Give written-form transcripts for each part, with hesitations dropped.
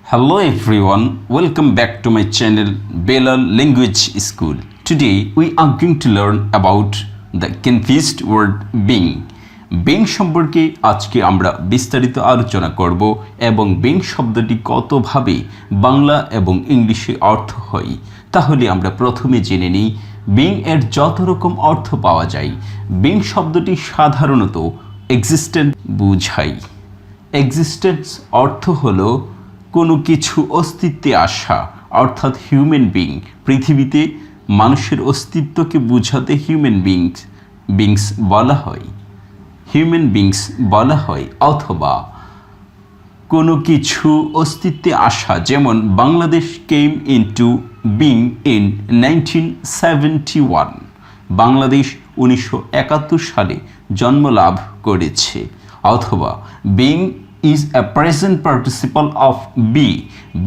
Hello everyone, welcome back to my channel Bella Language School. Today we are going to learn about the confused word being. Being সম্পর্কে আজকে আমরা বিস্তারিত আলোচনা করব এবং being শব্দটি কতভাবে বাংলা এবং ইংলিশে অর্থ হয় তাহলে আমরা প্রথমে জেনে নিই being এর যত রকম অর্থ পাওয়া যায়। being শব্দটি সাধারণত existent বোঝায়। existence অর্থ হলো কোনো কিছু অস্তিত্বে আসা, অর্থাৎ হিউম্যান বিং। পৃথিবীতে মানুষের অস্তিত্বকে বোঝাতে হিউম্যান বিংস বলা হয়, হিউম্যান বিংস বলা হয়। অথবা কোনো কিছু অস্তিত্বে আসা, যেমন Bangladesh came into being in 1971। Bangladesh 1971 সালে জন্মলাভ করেছে। অথবা being is a present participle of be.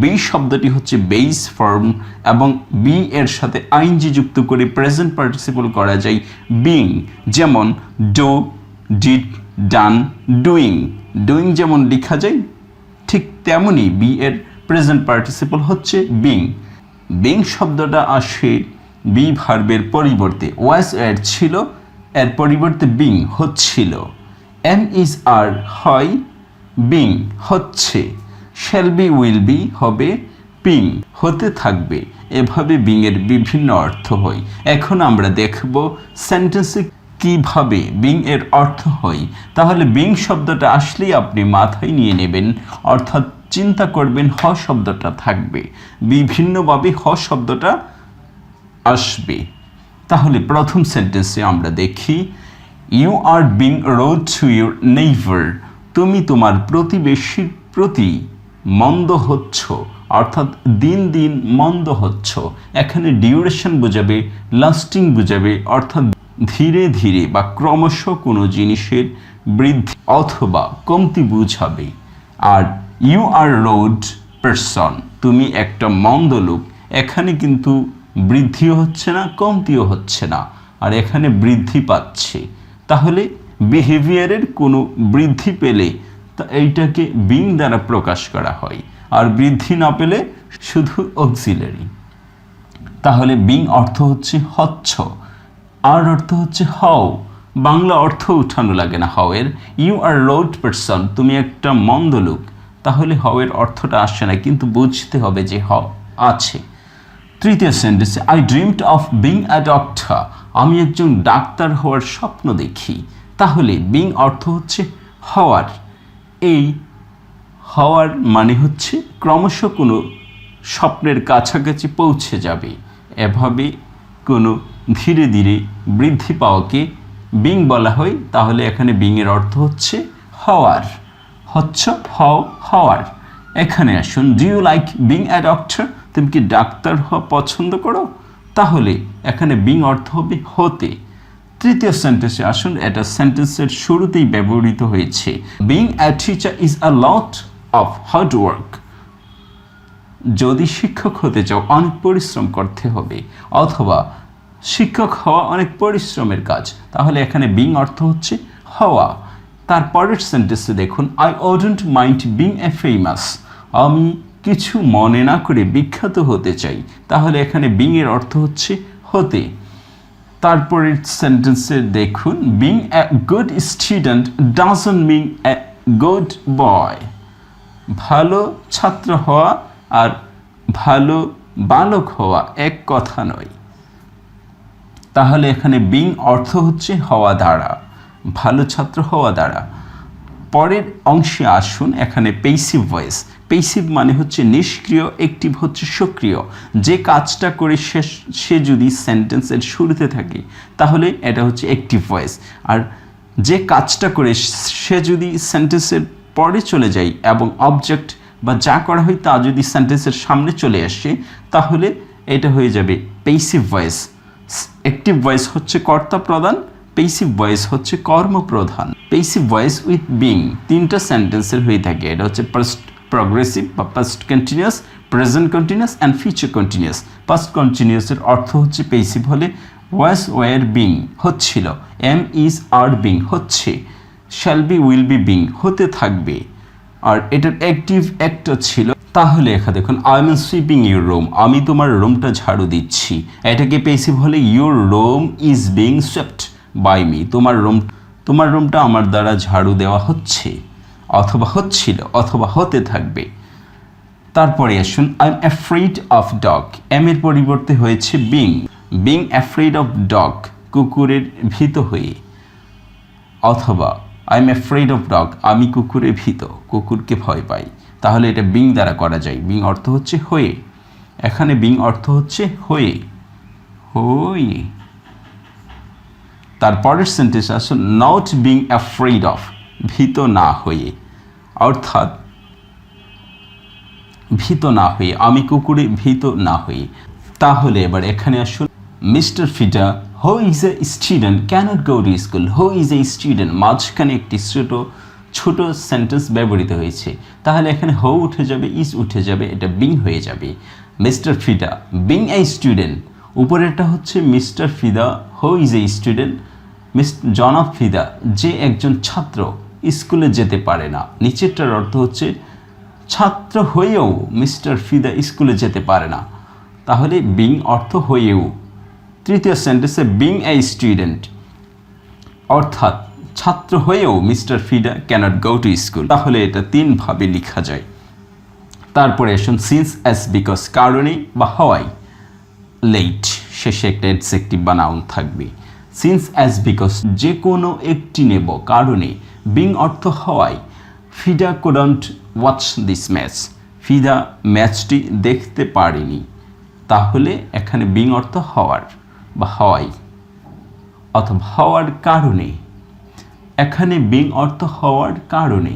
be শব্দটি হচ্ছে বেস ফর্ম এবং be এর সাথে আইএনজি যুক্ত করে প্রেজেন্ট পার্টিসিপল করা যায় being, যেমন do, did, done, doing। doing যেমন লেখা যায় ঠিক তেমনি be এর প্রেজেন্ট পার্টিসিপল হচ্ছে being। being শব্দটা আসে be ভার্বের পরিবর্তে। was এর ছিল, এর পরিবর্তে being হচ্ছিল। am is are হয়, বিং হচ্ছে। শ্যাল বি উইল বি হবে বিং হতে থাকবে। এভাবে বিং এর বিভিন্ন অর্থ হয়। এখন আমরা দেখব সেন্টেন্সে কিভাবে বিং এর অর্থ হয়। তাহলে বিং শব্দটা আসলেই আপনি মাথায় নিয়ে নেবেন, অর্থাৎ চিন্তা করবেন হ শব্দটা থাকবে, বিভিন্নভাবে হ শব্দটা আসবে। তাহলে প্রথম সেন্টেন্সে আমরা দেখি you are being rude to your neighbour. তুমি তোমার প্রতিবেশীর প্রতি মন্দ হচ্ছ, অর্থাৎ দিন দিন মন্দ হচ্ছ। এখানে ডিউরেশন বোঝাবে, লাস্টিং বোঝাবে, অর্থাৎ ধীরে ধীরে বা ক্রমশ কোনো জিনিসের বৃদ্ধি অথবা কমতি বোঝাবে। আর ইউ আর রুড পারসন, তুমি একটা মন্দ লোক। এখানে কিন্তু বৃদ্ধিও হচ্ছে না, কমতিও হচ্ছে না, আর এখানে বৃদ্ধি পাচ্ছে। তাহলে বিহেভিয়ারের কোনো বৃদ্ধি পেলে তা এইটাকে বিং দ্বারা প্রকাশ করা হয়, আর বৃদ্ধি না পেলে শুধু অক্সিলারি। তাহলে বিং অর্থ হচ্ছে হচ্ছ, আর অর্থ হচ্ছে হও। বাংলা অর্থ উঠানো লাগে না হাও এর। ইউ আর রুড পারসন, তুমি একটা মন্দ লোক। তাহলে হাও এর অর্থটা আসে না, কিন্তু বুঝতে হবে যে হাও আছে। তৃতীয় সেন্টেন্সে I dreamed of being a doctor. আমি একজন ডাক্তার হওয়ার স্বপ্ন দেখি। তাহলে বিং অর্থ হচ্ছে হওয়ার। এই হওয়ার মানে হচ্ছে ক্রমশ কোনো স্বপ্নের কাছাকাছি পৌঁছে যাবে। এভাবে কোনো ধীরে ধীরে বৃদ্ধি পাওয়াকে বিং বলা হয়। তাহলে এখানে বিং এর অর্থ হচ্ছে হওয়ার, হচ্ছ, হও, হওয়ার। এখানে আসুন, do you like being a doctor? তুমি কি ডাক্তার হওয়া পছন্দ করো? তাহলে এখানে বিং অর্থ হবে হতে। তৃতীয় সেন্টেন্সে আসুন, এটা সেন্টেন্সের শুরুতেই ব্যবহৃত হয়েছে। Being a teacher is a lot of hard work. যদি শিক্ষক হতে চাও অনেক পরিশ্রম করতে হবে, অথবা শিক্ষক হওয়া অনেক পরিশ্রমের কাজ। তাহলে এখানে বিং অর্থ হচ্ছে হওয়া। তারপরের সেন্টেন্সে দেখুন, I don't mind being a famous. আমি কিছু মনে না করে বিখ্যাত হতে চাই। তাহলে এখানে বিং এর অর্থ হচ্ছে হতে। তারপরের সেন্টেন্সে দেখুন, being a good student doesn't mean a good boy. ভালো ছাত্র হওয়া আর ভালো বালক হওয়া এক কথা নয়। তাহলে এখানে বিং অর্থ হচ্ছে হওয়া দ্বারা, ভালো ছাত্র হওয়া দ্বারা। পরের অংশে আসুন, এখানে পেসিভ ভয়েস। পেসিভ মানে হচ্ছে নিষ্ক্রিয়, অ্যাক্টিভ হচ্ছে সক্রিয়। যে কাজটা করে সে যদি সেন্টেন্সের শুরুতে থাকে তাহলে এটা হচ্ছে অ্যাক্টিভ ভয়েস। আর যে কাজটা করে সে যদি সেন্টেন্সের পরে চলে যায় এবং অবজেক্ট বা যা করা হয় তা যদি সেন্টেন্সের সামনে চলে আসে তাহলে এটা হয়ে যাবে পেসিভ ভয়েস। অ্যাক্টিভ ভয়েস হচ্ছে কর্তা প্রধান, পেসিভ ভয়েস হচ্ছে কর্মপ্রধান। পেসিভ ভয়েস উইথ বিং তিনটা সেন্টেন্সের হয়ে থাকে। এটা হচ্ছে পাস্ট প্রগ্রেসিভ বা past continuous, present continuous and future continuous. Past কন্টিনিউয়াসের অর্থ হচ্ছে পেসিভ হলে ওয়াজ ওয়ার বিং হচ্ছিল, এম ইজ আর বিং হচ্ছে, shall be will be being হতে থাকবে। আর এটার অ্যাক্টিভ একটা ছিল তাহলে এখানে দেখুন I am sweeping your room, আমি তোমার রুমটা ঝাড়ু দিচ্ছি। এটাকে পেসিভ হলে your room is being swept by me, তোমার রুমটা আমার দ্বারা ঝাড়ু দেওয়া হচ্ছে, অথবা হচ্ছিল, অথবা হতে থাকবে। তারপরে আসুন I am afraid of dog, am এর পরিবর্তে হয়েছে বিং অ্যাফ্রেড অফ ডগ, কুকুরের ভীত হয়ে, অথবা I am afraid of dog, আমি কুকুরে ভীত, কুকুরকে ভয় পাই। তাহলে এটা বিং দ্বারা করা যায়। বিং অর্থ হচ্ছে হয়ে, এখানে বিং অর্থ হচ্ছে হয়ে। তারপরের সেন্টেন্স আসুন নট বিং অ্যাফ্রেড অফ, ভীত না হয়ে, অর্থাৎ ভীত না হয়ে, আমি কুকুরে ভীত না হয়ে। তাহলে এবার এখানে আসুন Mister Fida who is a student cannot go to school, who is a student, মাঝখানে একটি ছোট সেন্টেন্স ব্যবহৃত হয়েছে। তাহলে এখানে হু উঠে যাবে, ইজ উঠে যাবে, এটা বিং হয়ে যাবে। মিস্টার ফিডা বিং এ স্টুডেন্ট, উপরেরটা হচ্ছে mister Fida who is a student, জনাব ফিদা যে একজন ছাত্র স্কুলে যেতে পারে না। নিচেরটার অর্থ হচ্ছে ছাত্র হয়েও মিস্টার ফিদা স্কুলে যেতে পারে না, তাহলে বিং অর্থ হয়েও। তৃতীয় সেন্টেন্সে বিং এ স্টুডেন্ট, অর্থাৎ ছাত্র হয়েও Mister Fida cannot go to school, তাহলে এটা তিনভাবে লেখা যায়। তারপরে আসুন সিন্স অ্যাজ বিকজ, কারণে বা হওয়ায়, লেট শেষে একটা অ্যাডজেক্টিভ বা নাউন থাকবে। সিন্স অ্যাজ বিকজ যে কোনো একটি নেব কারণে, বিং অর্থ হওয়ায়। ফিডা কুডন্ট ওয়াচ দিস ম্যাচ, ফিদা ম্যাচটি দেখতে পারেনি, তাহলে এখানে বিং অর্থ হওয়ার বা হওয়াই, অথবা হওয়ার কারণে, এখানে বিং অর্থ হওয়ার কারণে।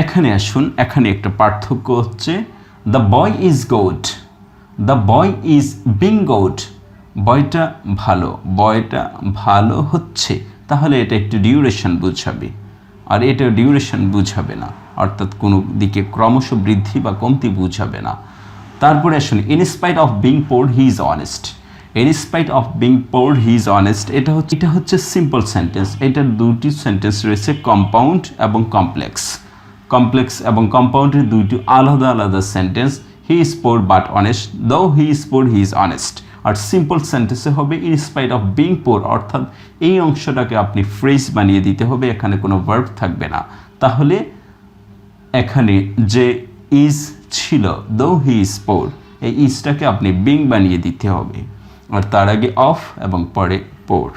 এখানে আসুন, এখানে একটা পার্থক্য হচ্ছে the boy is good, the boy is being good, বয়টা ভালো হচ্ছে, তাহলে এটা একটু ডিউরেশন বুঝাবে, আর এটা ডিউরেশন বুঝাবে না, অর্থাৎ কোনো দিকে ক্রমশ বৃদ্ধি বা কমতি বুঝাবে না। তারপরে আসুন in spite of being poor he is honest, in spite of being poor he is honest, এটা হচ্ছে সিম্পল সেন্টেন্স। এটার দুটি সেন্টেন্স রয়েছে কম্পাউন্ড এবং কমপ্লেক্স এবং কম্পাউন্ডের দুইটি আলাদা আলাদা sentence. He is poor but honest, though he is poor he is honest. আর সিম্পল সেন্টেন্সে হবে ইনস্পাইট অফ বিং পোর, অর্থাৎ এই অংশটাকে আপনি ফ্রেজ বানিয়ে দিতে হবে, এখানে কোনো ভার্ব থাকবে না। তাহলে এখানে যে ইজ ছিল দো হি ইজ পোর, এই ইজটাকে আপনি বিং বানিয়ে দিতে হবে, আর তার আগে অফ এবং পরে পোর।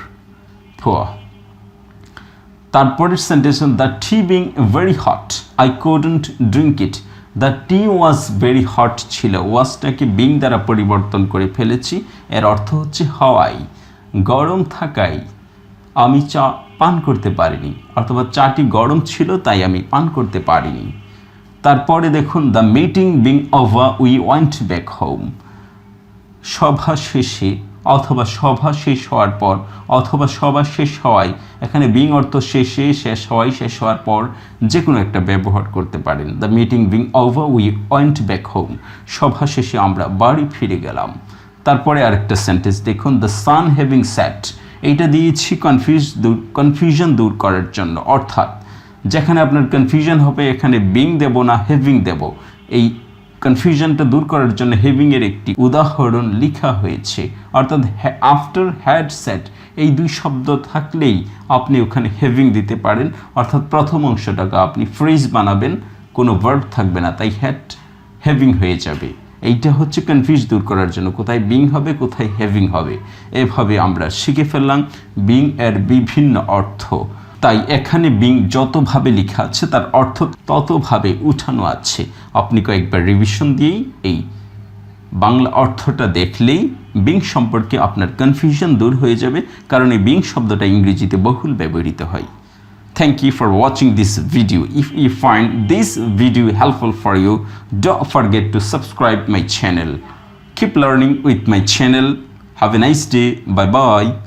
তারপরের sentence the T being very hot I couldn't drink it, the T was very hot ছিল, ওয়াজটাকে বিং দ্বারা পরিবর্তন করে ফেলেছি, এর অর্থ হচ্ছে হওয়াই, গরম থাকায় আমি চা পান করতে পারিনি, অথবা চাটি গরম ছিল তাই আমি পান করতে পারিনি। তারপরে দেখুন the meeting being over we went back home, সভা শেষে, অথবা সভা শেষ হওয়ার পর, অথবা সভা শেষ হওয়ায়, এখানে বিং অর্থ শেষে, শেষ হওয়ায়, শেষ হওয়ার পর যে কোনো একটা ব্যবহার করতে পারেন। The meeting being over we went back home, সভা শেষে আমরা বাড়ি ফিরে গেলাম। তারপরে আরেকটা সেন্টেন্স দেখুন দ্য সান হ্যাভিং স্যাট, এইটা দিয়েছি কনফিউশন দূর করার জন্য, অর্থাৎ যেখানে আপনার কনফিউশন হবে এখানে বিং দেব না হ্যাভিং দেব, এই কনফিউশনটা দূর করার জন্য হ্যাভিংয়ের একটি উদাহরণ লেখা হয়েছে, অর্থাৎ আফটার হ্যাড সেট এই দুই শব্দ থাকলেই আপনি ওখানে হ্যাভিং দিতে পারেন, অর্থাৎ প্রথম অংশটাকে আপনি ফ্রেজ বানাবেন, কোনো ভার্ব থাকবে না, তাই হ্যাভিং হয়ে যাবে। এইটা হচ্ছে কনফিউজ দূর করার জন্য, কোথায় বিং হবে কোথায় হ্যাভিং হবে। এভাবে আমরা শিখে ফেললাম বিং এর বিভিন্ন অর্থ। তাই এখানে বিং যতভাবে লেখা আছে তার অর্থ ততভাবে উঠানো আছে। আপনি কয়েকবার রিভিশন দিয়েই এই বাংলা অর্থটা দেখলেই বিং সম্পর্কে আপনার কনফিউশন দূর হয়ে যাবে, কারণ এই বিং শব্দটা ইংরেজিতে বহুল ব্যবহৃত হয়। Thank you for watching this video. If you find this video helpful for you, don't forget to subscribe my channel. Keep learning with my channel. Have a nice day. Bye bye.